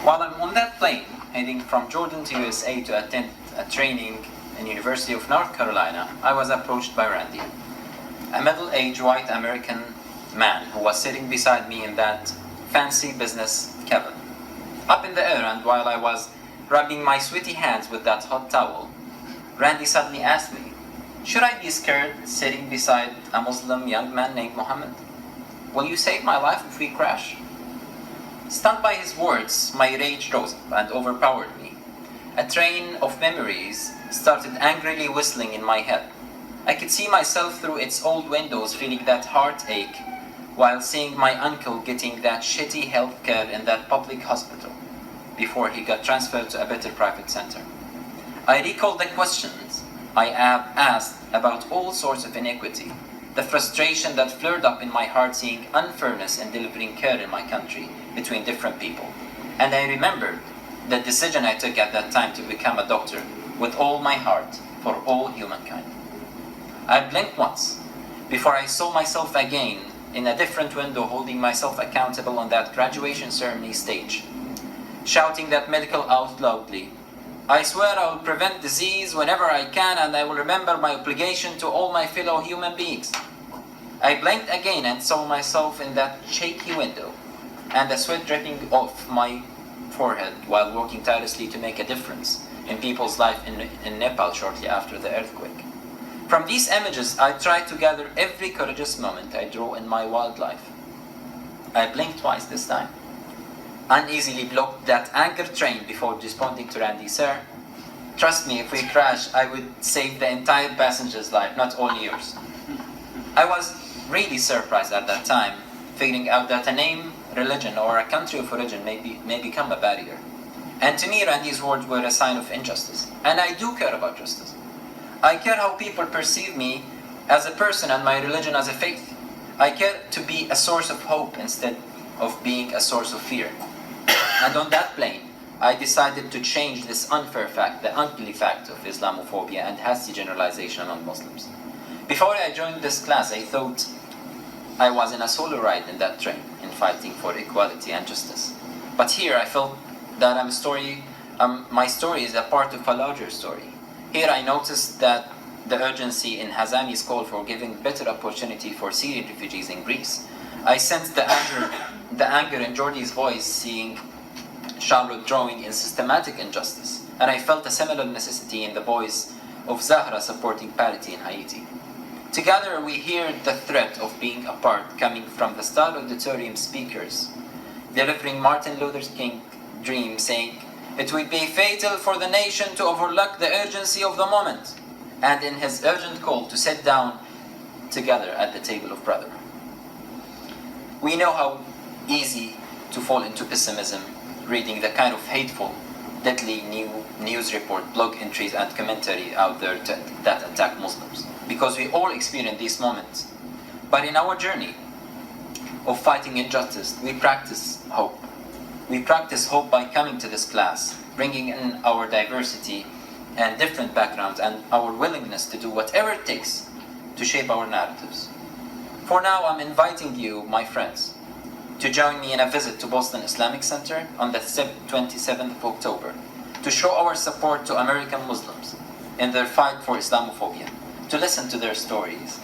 While I'm on that plane, heading from Jordan to USA to attend a training in University of North Carolina, I was approached by Randy, a middle-aged white American man who was sitting beside me in that fancy business cabin. Up in the air, and while I was rubbing my sweaty hands with that hot towel, Randy suddenly asked me, should I be scared sitting beside a Muslim young man named Mohammed? Will you save my life if we crash? Stunned by his words, my rage rose up and overpowered me. A train of memories started angrily whistling in my head. I could see myself through its old windows feeling that heartache while seeing my uncle getting that shitty health care in that public hospital before he got transferred to a better private center. I recalled the questions I have asked about all sorts of inequity, the frustration that flared up in my heart seeing unfairness in delivering care in my country between different people. And I remembered the decision I took at that time to become a doctor with all my heart for all humankind. I blinked once before I saw myself again in a different window holding myself accountable on that graduation ceremony stage, shouting that medical out loudly, I swear I will prevent disease whenever I can, and I will remember my obligation to all my fellow human beings. I blinked again and saw myself in that shaky window, and the sweat dripping off my forehead while working tirelessly to make a difference in people's lives in Nepal shortly after the earthquake. From these images, I tried to gather every courageous moment I draw in my wild life. I blinked twice this time, uneasily blocked that anchored train before responding to Randy, sir, trust me, if we crash, I would save the entire passenger's life, not only yours. I was really surprised at that time, figuring out that a name, religion, or a country of origin may become a barrier. And to me, Randy's words were a sign of injustice. And I do care about justice. I care how people perceive me as a person and my religion as a faith. I care to be a source of hope instead of being a source of fear. And on that plane, I decided to change this unfair fact, the ugly fact of Islamophobia and hasty generalization among Muslims. Before I joined this class, I thought I was in a solo ride in that train in fighting for equality and justice. But here I felt that my story is a part of a larger story. Here I noticed that the urgency in Hazami's call for giving better opportunity for Syrian refugees in Greece. I sensed the anger in Jordi's voice, seeing Charlotte drawing in systematic injustice, and I felt a similar necessity in the voice of Zahra supporting parity in Haiti. Together we hear the threat of being apart coming from the Star Auditorium speakers, delivering Martin Luther King's dream, saying, it would be fatal for the nation to overlook the urgency of the moment, and in his urgent call to sit down together at the table of brotherhood. We know how easy to fall into pessimism, reading the kind of hateful, deadly news report, blog entries and commentary out there that attack Muslims, because we all experience these moments. But in our journey of fighting injustice, we practice hope. We practice hope by coming to this class, bringing in our diversity and different backgrounds and our willingness to do whatever it takes to shape our narratives. For now, I'm inviting you, my friends, to join me in a visit to Boston Islamic Center on the 27th of October to show our support to American Muslims in their fight for Islamophobia, to listen to their stories,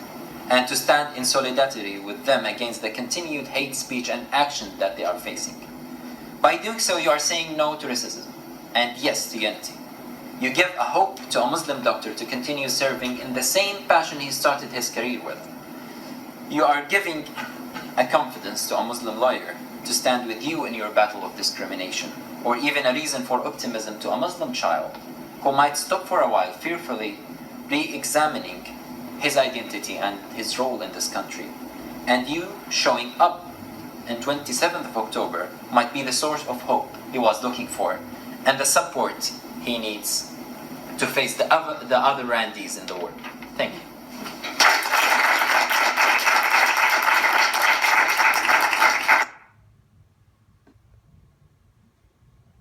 and to stand in solidarity with them against the continued hate speech and action that they are facing. By doing so, you are saying no to racism and yes to unity. You give a hope to a Muslim doctor to continue serving in the same passion he started his career with. You are giving a confidence to a Muslim lawyer to stand with you in your battle of discrimination, or even a reason for optimism to a Muslim child who might stop for a while fearfully re-examining his identity and his role in this country. And you showing up on 27th of October might be the source of hope he was looking for and the support he needs to face the other Randys in the world. Thank you.